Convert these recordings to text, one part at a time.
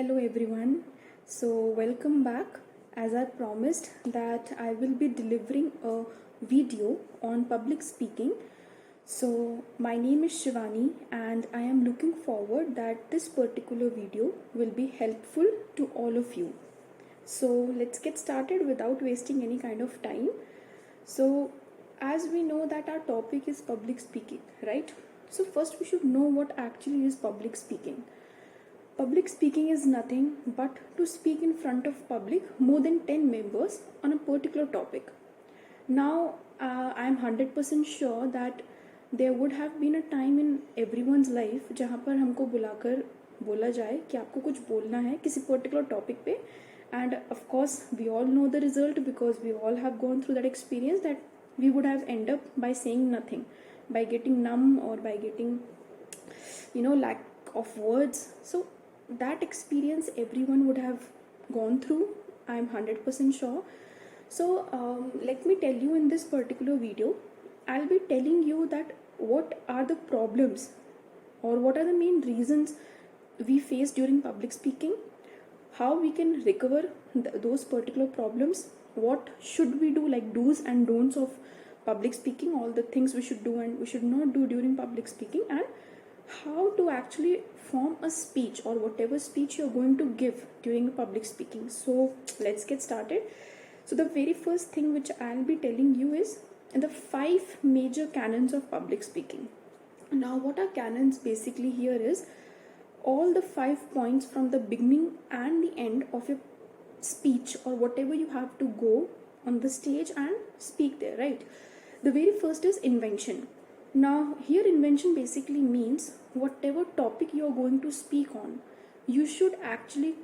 Hello everyone. So welcome back. As I promised that I will be delivering a video on public speaking. So my name is Shivani and I am looking forward that this particular video will be helpful to all of you. So let's get started without wasting any kind of time. So as we know that our topic is public speaking, right? So first we should know what actually is public speaking. Public speaking is nothing but to speak in front of public more than 10 members on a particular topic. Now, I am 100% sure that there would have been a time in everyone's life जहाँ पर हमको बुलाकर बोला जाए कि आपको कुछ बोलना है किसी particular topic पे, and of course we all know the result because we all have gone through that experience that we would have end up by saying nothing, by getting numb or by getting lack of words. So that experience everyone would have gone through, I am 100% sure. So let me tell you, in this particular video I'll be telling you that what are the problems or what are the main reasons we face during public speaking, how we can recover those particular problems, what should we do, like do's and don'ts of public speaking, all the things we should do and we should not do during public speaking, and how to actually form a speech or whatever speech you're going to give during public speaking. So let's get started. So the very first thing which I'll be telling you is the 5 major canons of public speaking. Now what are canons basically here is all the 5 points from the beginning and the end of your speech or whatever you have to go on the stage and speak there, right? The very first is invention. Now here invention basically means whatever topic you are going to speak on, you should actually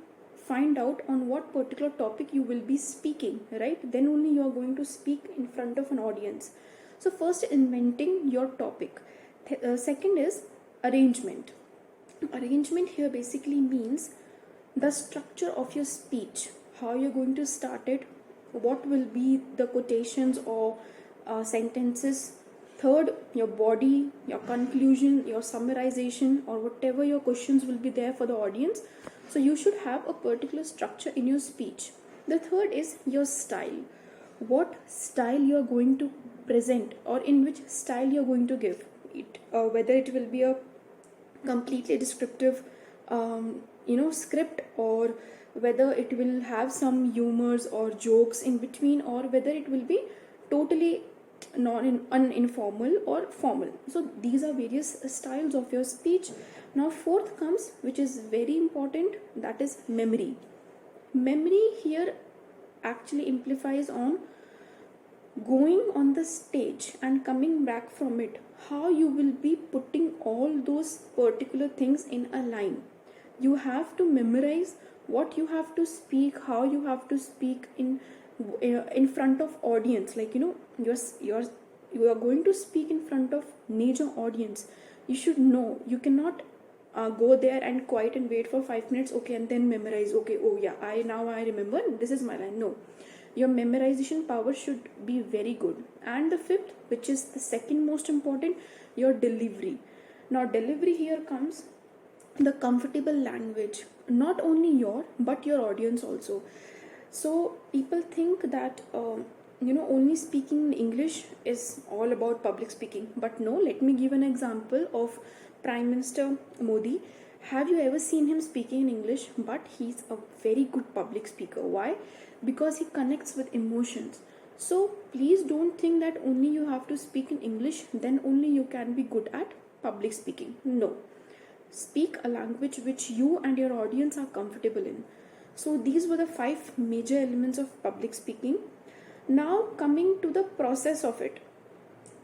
find out on what particular topic you will be speaking, right? Then only you are going to speak in front of an audience. So first, inventing your topic. Second is arrangement. Arrangement here basically means the structure of your speech, how you're going to start it, what will be the quotations or sentences. Third, your body, your conclusion, your summarization, or whatever your questions will be there for the audience. So you should have a particular structure in your speech. The third is your style. What style you are going to present or in which style you are going to give it. Whether it will be a completely descriptive script, or whether it will have some humors or jokes in between, or whether it will be totally uninformal or formal. So these are various styles of your speech. Now fourth comes, which is very important, that is memory. Memory here actually implies on going on the stage and coming back from it, how you will be putting all those particular things in a line. You have to memorize what you have to speak, how you have to speak in front of audience, like you are going to speak in front of major audience. You should know, you cannot go there and quiet and wait for 5 minutes, okay, and then memorize, okay, oh yeah, I remember, this is my line. No, your memorization power should be very good. And the fifth, which is the second most important, your delivery. Now delivery here comes the comfortable language, not only your but your audience also. So people think that only speaking in English is all about public speaking, but no. Let me give an example of Prime Minister Modi. Have you ever seen him speaking in English? But he's a very good public speaker. Why? Because he connects with emotions. So please don't think that only you have to speak in English, then only you can be good at public speaking. No. Speak a language which you and your audience are comfortable in. So these were the 5 major elements of public speaking. Now coming to the process of it.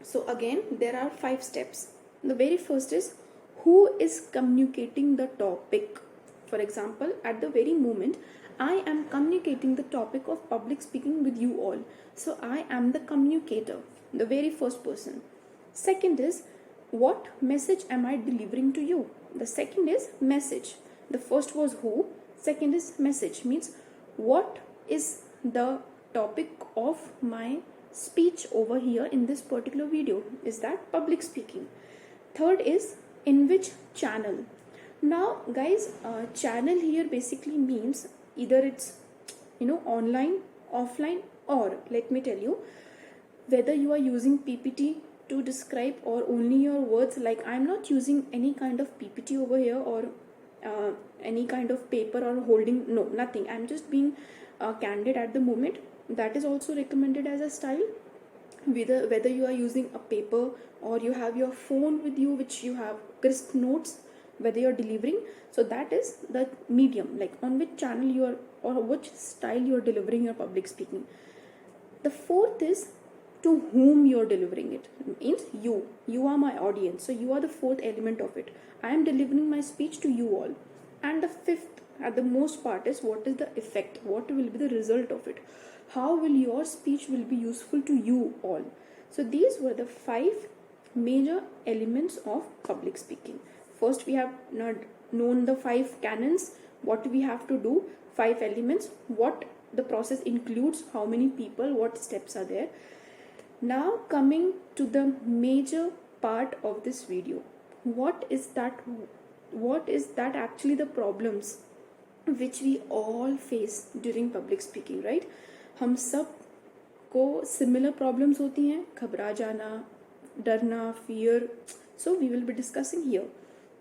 So again, there are 5 steps. The very first is who is communicating the topic. For example, at the very moment, I am communicating the topic of public speaking with you all. So I am the communicator, the very first person. Second is, what message am I delivering to you? The second is message. The first was who. Second is message, means what is the topic of my speech over here in this particular video. Is that public speaking? Third is in which channel. Now guys, channel here basically means either it's online, offline, or let me tell you, whether you are using PPT to describe or only your words. Like I'm not using any kind of PPT over here, or any kind of paper or holding, no, nothing. I'm just being candid at the moment. That is also recommended as a style, whether you are using a paper or you have your phone with you, which you have crisp notes, whether you're delivering. So that is the medium, like on which channel you are or which style you are delivering your public speaking. The fourth is to whom you're delivering it. Means you are my audience, so you are the fourth element of it. I am delivering my speech to you all. And the fifth, at the most part, is what is the effect, what will be the result of it, how will your speech will be useful to you all. So these were the 5 major elements of public speaking. First we have known the 5 canons, what we have to do, 5 elements, what the process includes, how many people, what steps are there. Now coming to the major part of this video, what is that actually the problems which we all face during public speaking, right? हम सब को similar problems होती हैं, घबरा जाना, डरना, fear. So we will be discussing here.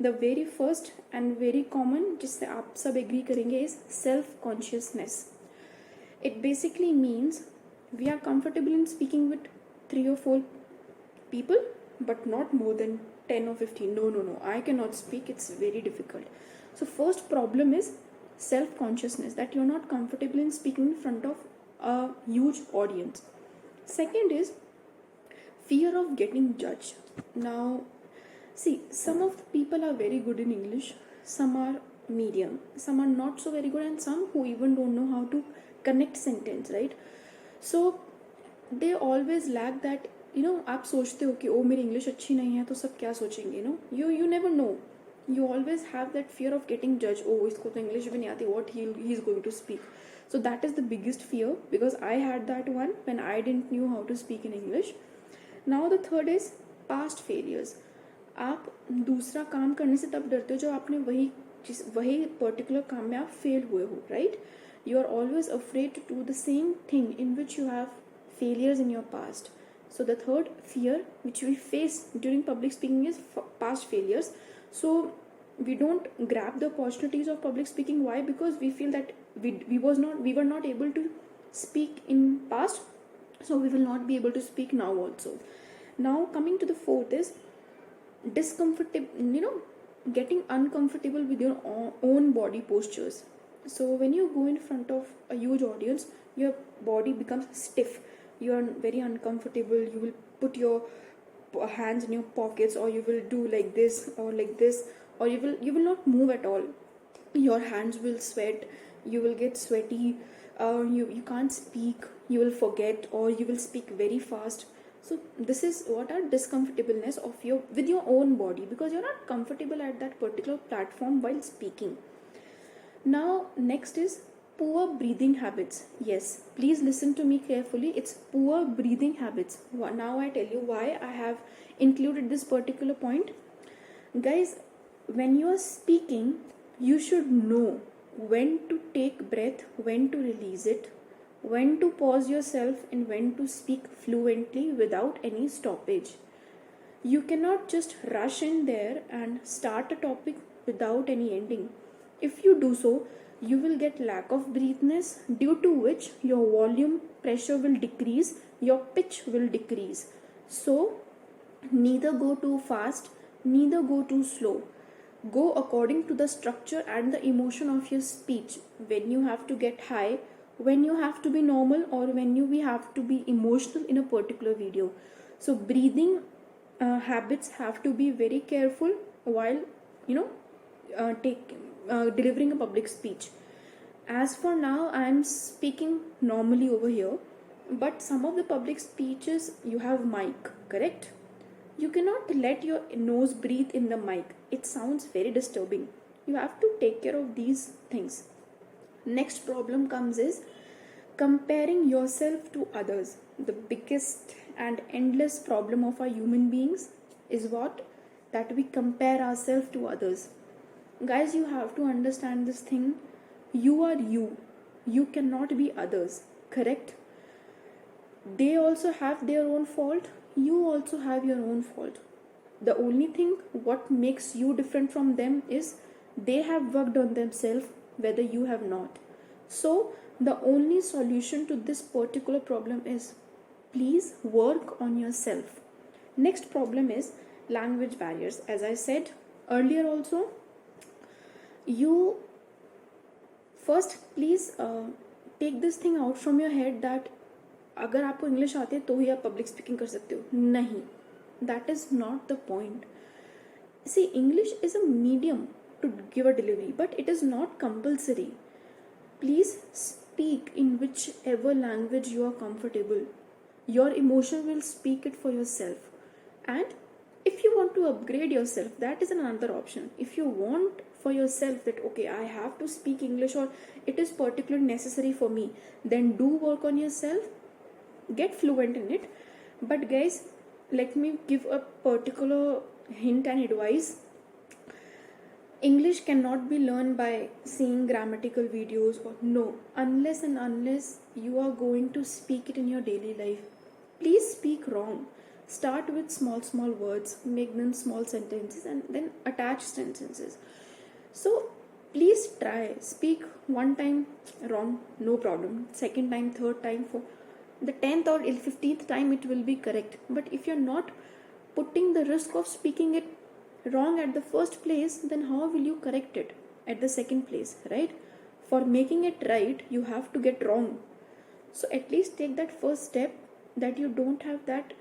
The very first and very common, जिससे आप सब agree करेंगे, is self-consciousness. It basically means we are comfortable in speaking with 3 or 4 people, but not more than 10 or 15. No, I cannot speak, it's very difficult. So first problem is self-consciousness, that you're not comfortable in speaking in front of a huge audience. Second is fear of getting judged. Now see, some of the people are very good in English, some are medium, some are not so very good, and some who even don't know how to connect sentence, right? So they always lack that, आप सोचते हो कि ओ मेरी English अच्छी नहीं है तो सब क्या सोचेंगे, you never know. You always have that fear of getting judged. Oh, इसको तो इंग्लिश भी नहीं आती, what he is going to speak. So that is the biggest fear, because I had that one when I didn't know how to speak in English. Now the third is past failures. आप दूसरा काम करने से तब डरते हो जब आपने वही पर्टिकुलर काम में आप फेल हुए हो, right? You are always afraid to do the same thing in which you have failures in your past. So the third fear which we face during public speaking is past failures. So we don't grab the opportunities of public speaking. Why? Because we feel that we were not able to speak in past, so we will not be able to speak now also. Now coming to the fourth is discomfortable, getting uncomfortable with your own body postures. So when you go in front of a huge audience, your body becomes stiff, you are very uncomfortable, you will put your hands in your pockets, or you will do like this or like this, or you will not move at all. Your hands will sweat, you will get sweaty, you can't speak, you will forget, or you will speak very fast. So this is what are discomfortableness of with your own body, because you're not comfortable at that particular platform while speaking. Now next is poor breathing habits. Yes, please listen to me carefully. It's poor breathing habits. Now I tell you why I have included this particular point. Guys, when you are speaking, you should know when to take breath, when to release it, when to pause yourself, and when to speak fluently without any stoppage. You cannot just rush in there and start a topic without any ending. If you do so, you will get lack of breathness, due to which your volume pressure will decrease, your pitch will decrease. So neither go too fast, neither go too slow. Go according to the structure and the emotion of your speech. When you have to get high, when you have to be normal, or when we have to be emotional in a particular video. So breathing habits have to be very careful while delivering a public speech. As for now, I am speaking normally over here, but some of the public speeches you have mic, correct? You cannot let your nose breathe in the mic. It sounds very disturbing. You have to take care of these things. Next problem comes is comparing yourself to others. The biggest and endless problem of our human beings is what? That we compare ourselves to others. Guys, you have to understand this thing. You are you. You cannot be others. Correct? They also have their own fault. You also have your own fault. The only thing what makes you different from them is they have worked on themselves, whether you have not. So the only solution to this particular problem is please work on yourself. Next problem is language barriers. As I said earlier also, you first please take this thing out from your head that अगर आपको English आती है तो ही आप public speaking कर सकते हो. नहीं, that is not the point. See, English is a medium to give a delivery, but it is not compulsory. Please speak in whichever language you are comfortable. Your emotion will speak it for yourself. And if you want to upgrade yourself, that is another option. If you want for yourself that okay, I have to speak English or it is particularly necessary for me, then do work on yourself, get fluent in it. But guys, let me give a particular hint and advice. English cannot be learned by seeing grammatical videos or no, unless and unless you are going to speak it in your daily life. Please speak wrong. Start with small words, make them small sentences and then attach sentences. So please try, speak one time wrong, no problem. Second time, third time, fourth, the 10th or 15th time it will be correct. But if you're not putting the risk of speaking it wrong at the first place, then how will you correct it at the second place, right? For making it right, you have to get wrong. So at least take that first step, that you don't have that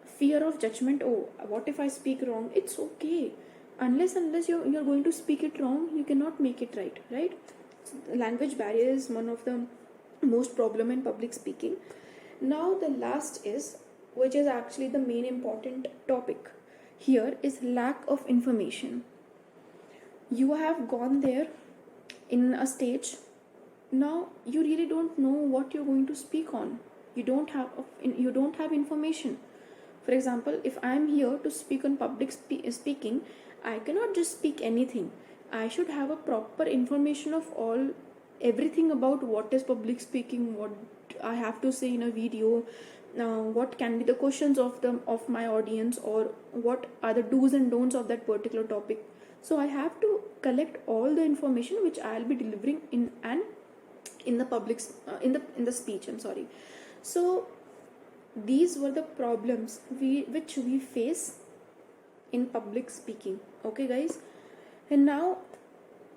fear of judgment. Oh, what if I speak wrong? It's okay. Unless you're going to speak it wrong, you cannot make it right? So language barrier is one of the most problem in public speaking. Now the last is, which is actually the main important topic here, is lack of information. You have gone there in a stage. Now you really don't know what you're going to speak on. You don't have information. For example, if I am here to speak on public speaking, I cannot just speak anything. I should have a proper information of everything about what is public speaking, what I have to say in a video, what can be the questions of my audience, or what are the do's and don'ts of that particular topic. So I have to collect all the information which I'll be delivering in the public in the speech. I'm sorry. So these were the problems which we face in public speaking. Okay guys, and now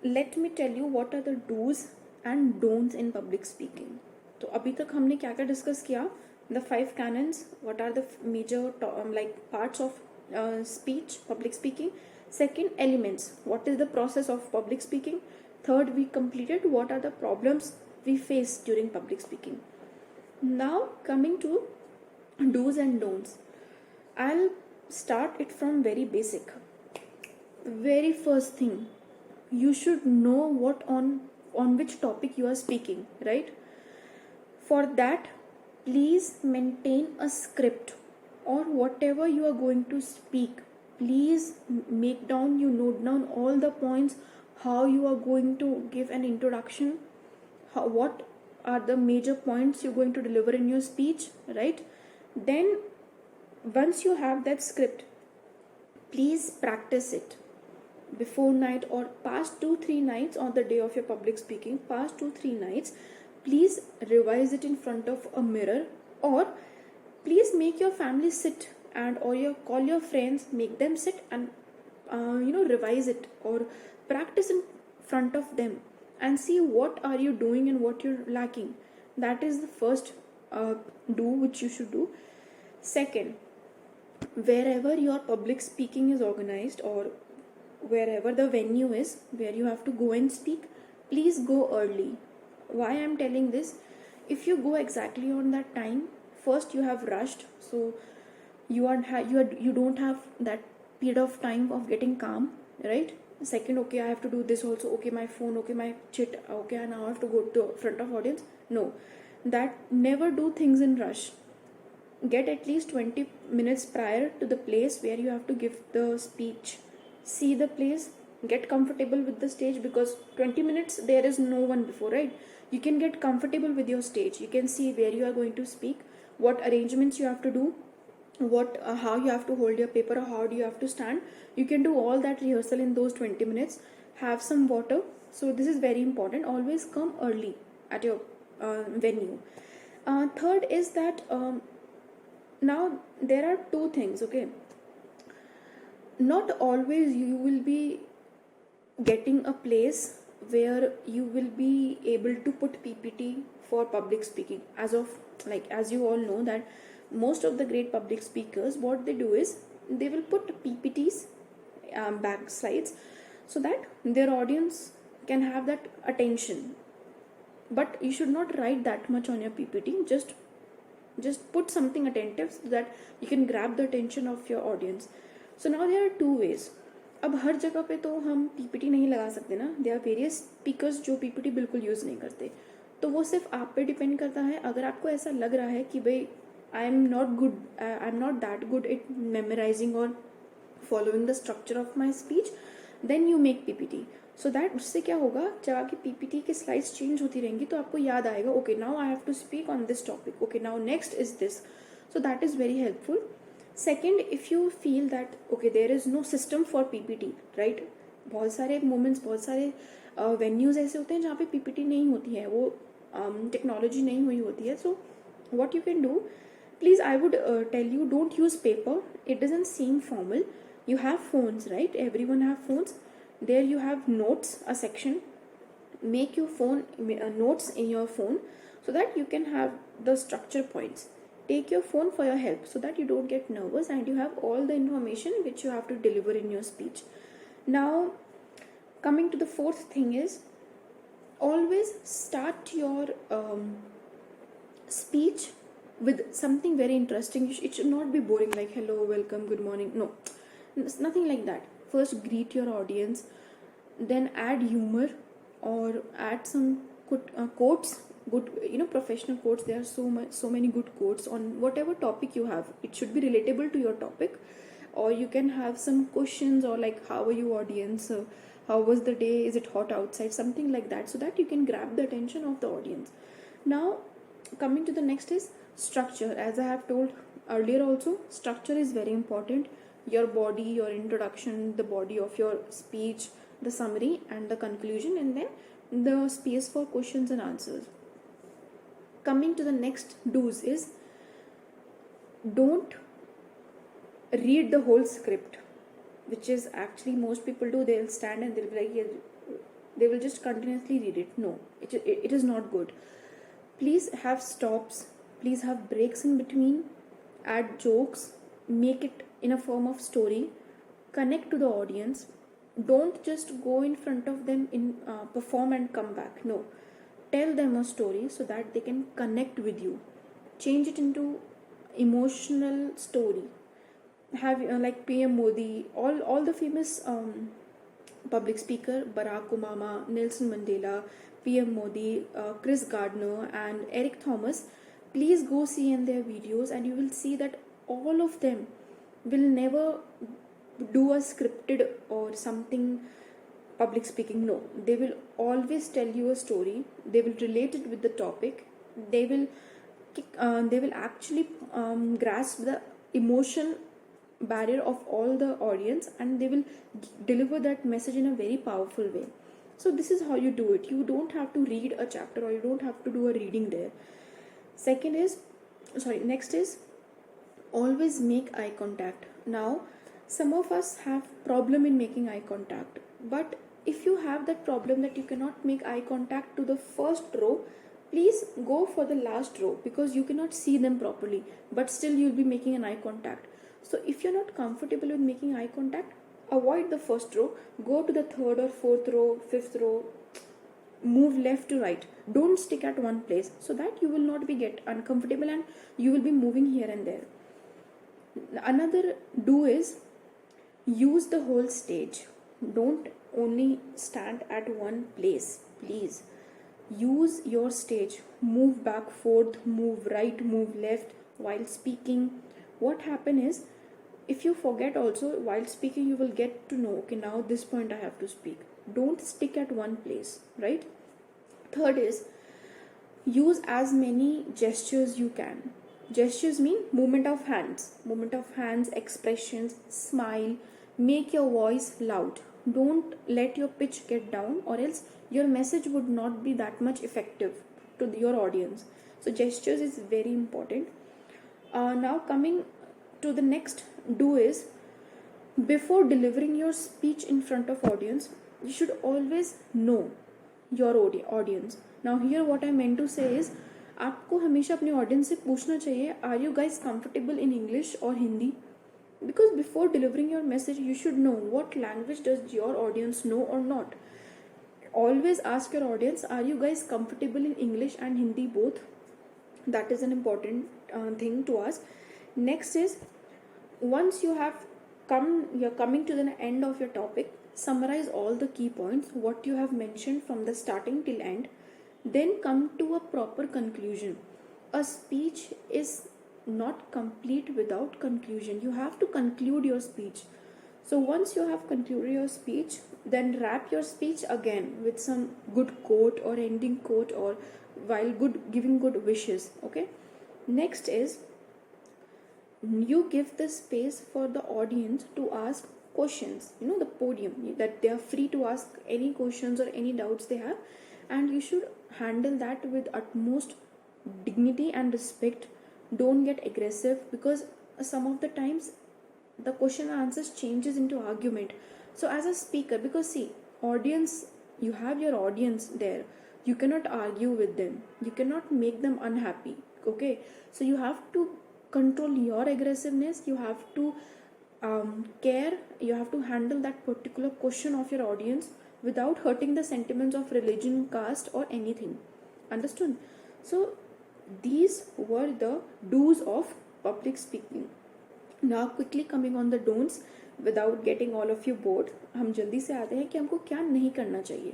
let me tell you what are the do's and don'ts in public speaking. तो अभी तक हमने क्या क्या discuss किया? The 5 canons, what are the major like parts of speech, public speaking. Second, elements, what is the process of public speaking. Third, we completed what are the problems we face during public speaking. Now coming to do's and don'ts, I'll start it from very basic. Very first thing, you should know what on which topic you are speaking, right? For that, please maintain a script, or whatever you are going to speak, please note down all the points, how you are going to give an introduction, what are the major points you're going to deliver in your speech, right? Then once you have that script, please practice it before night or past 2-3 nights on the day of your public speaking. Past 2-3 nights, please revise it in front of a mirror, or please make your family sit or call your friends, make them sit and revise it or practice in front of them and see what are you doing and what you're lacking. That is the first do which you should do. Second, wherever your public speaking is organized or wherever the venue is where you have to go and speak, please go early. Why I'm telling this? If you go exactly on that time, first you have rushed, so you don't have that period of time of getting calm, right? Second, okay, I have to do this also, okay, my phone, okay, my chit, okay, and now I have to go to front of audience. No, that never do things in rush. Get at least 20 minutes prior to the place where you have to give the speech. See the place, get comfortable with the stage, because 20 minutes there is no one before, right? You can get comfortable with your stage. You can see where you are going to speak, what arrangements you have to do, what how you have to hold your paper, or how do you have to stand. You can do all that rehearsal in those 20 minutes. Have some water. So this is very important. Always come early at your venue. Third is that now there are two things, okay? Not always you will be getting a place where you will be able to put PPT for public speaking. As you all know that most of the great public speakers, what they do is they will put PPTs, back slides, so that their audience can have that attention. But you should not write that much on your PPT. Just put something attentive so that you can grab the attention of your audience. So now there are two ways. अब हर जगह पे तो हम PPT नहीं लगा सकते ना. There are various speakers जो पीपीटी बिल्कुल यूज़ नहीं करते. तो वो सिर्फ आप पे डिपेंड करता है. अगर आपको ऐसा लग रहा है कि भाई I am not that good at memorizing और following the structure of my speech, then you make PPT. So that उससे क्या होगा, जब आपकी पीपीटी की स्लाइड्स चेंज होती रहेंगी तो आपको याद आएगा, okay now I have to speak on this topic, okay now next is this. So that is very helpful. Second, if you feel that okay there is no system for PPT, right? बहुत सारे moments, बहुत सारे venues ऐसे होते हैं जहाँ पे PPT नहीं होती है, वो technology नहीं हुई होती है. So what you can do, please I would tell you, don't use paper. It doesn't seem formal. You have phones, right? Everyone have phones. There you have notes, a section. Make your phone notes in your phone so that you can have the structure points. Take your phone for your help so that you don't get nervous and you have all the information which you have to deliver in your speech. Now, coming to the fourth thing is, always start your speech with something very interesting. It should not be boring like hello, welcome, good morning. No, it's nothing like that. First, greet your audience, then add humor or add some quotes, good professional quotes. There are so many good quotes on whatever topic you have. It should be relatable to your topic. Or you can have some questions, or like how are you audience, how was the day, is it hot outside, something like that, so that you can grab the attention of the audience. Now coming to the next is structure. As I have told earlier also, structure is very important. Your body, your introduction, the body of your speech, the summary and the conclusion, and then the space for questions and answers. Coming to the next do's is, don't read the whole script, which is actually most people do. They'll stand and they'll be like, yeah, they will just continuously read it. No, it is not good. Please have stops, please have breaks in between, add jokes, make it in a form of story, connect to the audience. Don't just go in front of them in perform and come back. No, tell them a story so that they can connect with you. Change it into emotional story. Have like PM Modi, all the famous public speaker, Barack Obama, Nelson Mandela, PM Modi, Chris Gardner and Eric Thomas. Please go see in their videos and you will see that all of them will never do a scripted or something public speaking. No, they will always tell you a story. They will relate it with the topic. They will actually grasp the emotion barrier of all the audience, and they will deliver that message in a very powerful way. So this is how you do it. You don't have to read a chapter, or you don't have to do a reading there. Next is always make eye contact. Now, some of us have problem in making eye contact, but if you have that problem that you cannot make eye contact to the first row, please go for the last row, because you cannot see them properly, but still you'll be making an eye contact. So if you're not comfortable with making eye contact, avoid the first row, go to the third or fourth row, fifth row, move left to right. Don't stick at one place, so that you will not get uncomfortable and you will be moving here and there. Another do is use the whole stage. Don't only stand at one place. Please use your stage. Move back, forth, move right, move left while speaking. What happens is, if you forget also while speaking, you will get to know, okay, now this point I have to speak. Don't stick at one place, right? Third is, use as many gestures you can. Gestures mean movement of hands, expressions, smile, make your voice loud. Don't let your pitch get down, or else your message would not be that much effective to your audience. So gestures is very important. Now coming to the next do is, before delivering your speech in front of audience, you should always know your audience. Now here what I meant to say is, आपको हमेशा अपने audience से पूछना चाहिए, are you guys comfortable in English और Hindi? Because before delivering your message, you should know what language does your audience know or not. Always ask your audience, are you guys comfortable in English and Hindi both? That is an important thing to ask. Next is, once you have you're coming to the end of your topic, summarize all the key points, what you have mentioned from the starting till end, then come to a proper conclusion. A speech is not complete without conclusion. You have to conclude your speech. So once you have concluded your speech, then wrap your speech again with some good quote or ending quote, or while giving good wishes. Okay. Next is, you give the space for the audience to ask questions. The podium, that they are free to ask any questions or any doubts they have, and you should handle that with utmost dignity and respect. Don't get aggressive, because some of the times the question and answers changes into argument. So as a speaker, because see, audience, you have your audience there, you cannot argue with them, you cannot make them unhappy. Okay, so you have to control your aggressiveness, you have to care, you have to handle that particular question of your audience without hurting the sentiments of religion, caste or anything. Understood? So these were the do's of public speaking. Now quickly coming on the don'ts, without getting all of you bored, हम जल्दी से आते हैं कि हमको क्या नहीं करना चाहिए.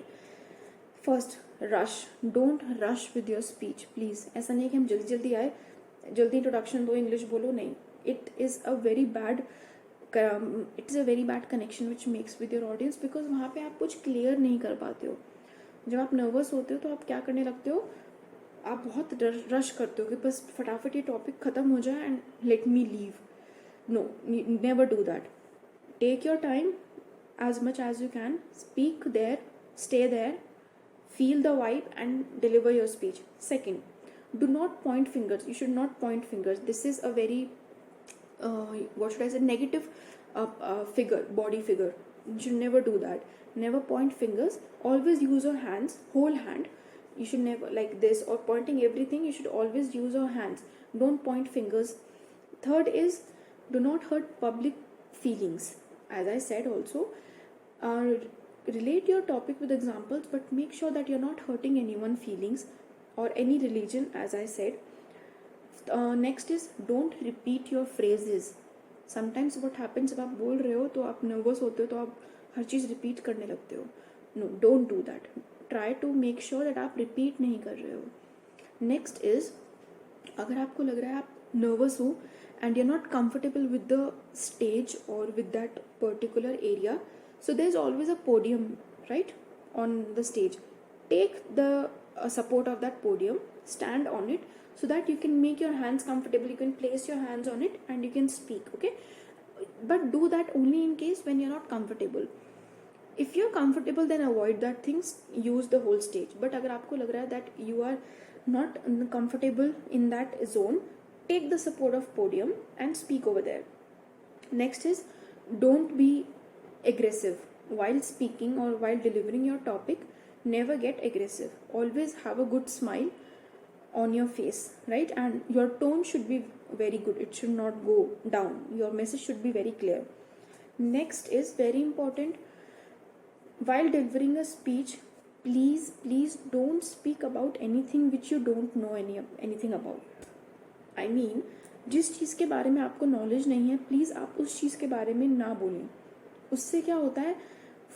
First, rush. Don't rush with your speech, please. ऐसा नहीं कि हम जल्दी जल्दी आए, जल्दी इंट्रोडक्शन दो, इंग्लिश बोलो, नहीं. It is a very bad connection which makes with your audience, because वहाँ पे आप कुछ क्लियर नहीं कर पाते हो. जब आप नर्वस होते हो तो आप क्या करने लगते हो, आप बहुत रश करते हो कि बस फटाफट ये टॉपिक ख़त्म हो जाए and let me leave. No, never do that. Take your time as much as you can. Speak there, stay there, feel the vibe and deliver your speech. Second, do not point fingers. You should not point fingers. This is a very negative body figure. You should never do that. Never point fingers. Always use your hands, whole hand. You should never like this or pointing everything. You should always use your hands. Don't point fingers. Third is, do not hurt public feelings. As I said also, relate your topic with examples, but make sure that you're not hurting anyone's feelings or any religion, as I said. Next is, don't repeat your phrases. Sometimes what happens, जब आप बोल रहे हो तो आप nervous होते हो तो आप हर चीज़ repeat करने लगते हो. No, don't do that. Try to make sure that आप repeat नहीं कर रहे हो. Next is, अगर आपको लग रहा है आप nervous हो and you're not comfortable with the stage or with that particular area, so there's always a podium, right, on the stage. Take the support of that podium, stand on it, so that you can make your hands comfortable, you can place your hands on it and you can speak. Okay, but do that only in case when you're not comfortable. If you're comfortable, then avoid that things, use the whole stage. But अगर आपको लग रहा है that you are not comfortable in that zone, take the support of podium and speak over there. Next is, don't be aggressive while speaking or while delivering your topic. Never get aggressive. Always have a good smile on your face, right? And your tone should be very good. It should not go down. Your message should be very clear. Next is very important, while delivering a speech, please don't speak about anything which you don't know anything about. I mean, जिस चीज़ के बारे में आपको knowledge नहीं है, please आप उस चीज़ के बारे में ना बोलें. उससे क्या होता है,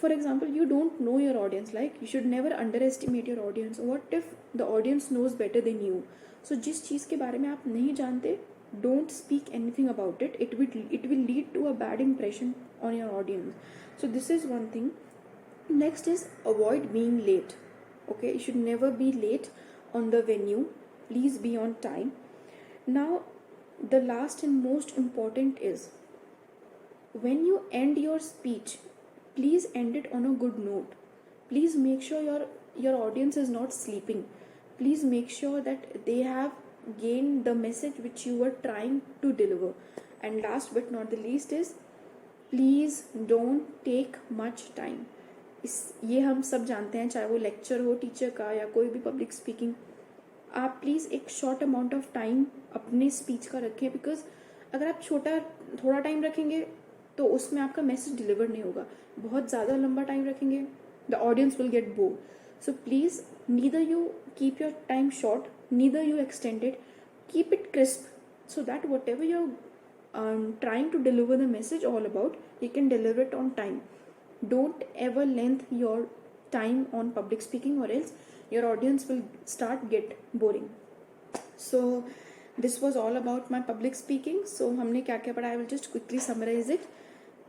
for example, you don't know your audience. Like, you should never underestimate your audience. What if the audience knows better than you? So जिस चीज़ के बारे में आप नहीं जानते, Don't speak anything about it. It will lead to a bad impression on your audience. So this is one thing. Next is avoid being late. Okay, you should never be late on the venue. Please be on time. Now, the last and most important is, when you end your speech, please end it on a good note. Please make sure your audience is not sleeping. Please make sure that they have gained the message which you were trying to deliver. And last but not the least is, please don't take much time. ये हम सब जानते हैं, चाहे वो lecture हो teacher का या कोई भी पब्लिक स्पीकिंग, आप प्लीज़ एक शॉर्ट अमाउंट ऑफ टाइम अपने स्पीच का रखें, बिकॉज अगर आप थोड़ा टाइम रखेंगे तो उसमें आपका मैसेज डिलीवर नहीं होगा. बहुत ज़्यादा लंबा टाइम रखेंगे, the audience will get bored. So please neither you keep your time short, neither you extend it, keep it crisp, so that whatever you're trying to deliver the message all about, you can deliver it on time. Don't ever length your time on public speaking, or else your audience will start get boring. So this was all about my public speaking. So हमने क्या क्या पढ़ा, I will just quickly summarize it.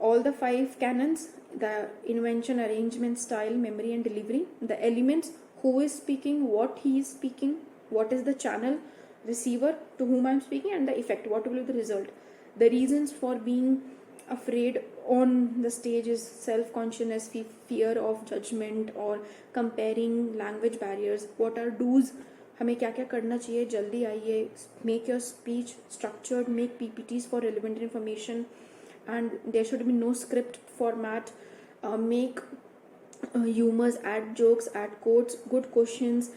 All the 5 canons: the invention, arrangement, style, memory and delivery. The elements: who is speaking, what he is speaking, what is the channel, receiver to whom I am speaking, and the effect, what will be the result. The reasons for being afraid on the stage is self-consciousness, fear of judgment or comparing, language barriers. What are do's, हमें क्या क्या करना चाहिए, जल्दी आइए. Make your speech structured, make PPTs for relevant information, and there should be no script format. Make humors, add jokes, add quotes, good questions.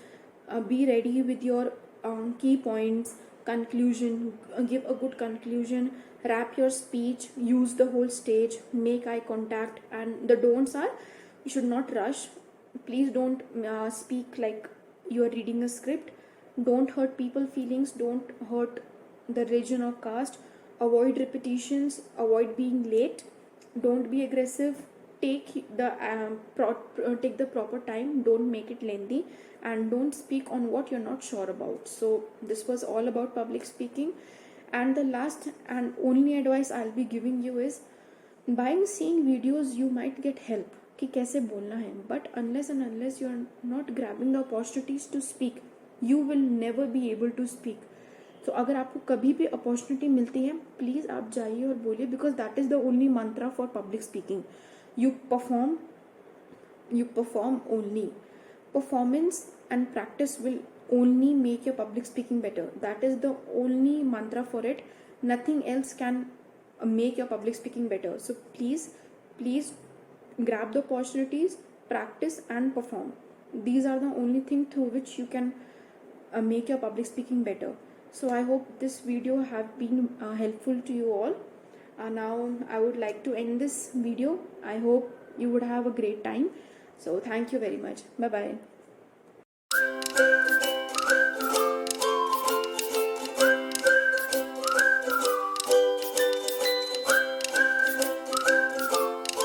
Be ready with your key points. Conclusion, give a good conclusion. Wrap your speech, use the whole stage, make eye contact. And the don'ts are, you should not rush. Please don't speak like you are reading a script. Don't hurt people's feelings, don't hurt the religion or caste. Avoid repetitions, avoid being late, don't be aggressive. Take the proper time, don't make it lengthy, and don't speak on what you're not sure about. So this was all about public speaking. And the last and only advice I'll be giving you is, by seeing videos you might get help कि कैसे बोलना है, but unless you are not grabbing the opportunities to speak, you will never be able to speak. तो अगर आपको कभी भी opportunity मिलती है, प्लीज़ आप जाइए और बोलिए, because that is the only Mantra for public speaking. You perform only. Performance and practice will only make your public speaking better. That is the only mantra for it. Nothing else can make your public speaking better. So please grab the opportunities, practice and perform. These are the only thing through which you can make your public speaking better. So I hope this video have been helpful to you all. Now I would like to end this video. I hope you would have a great time. So thank you very much. Bye bye.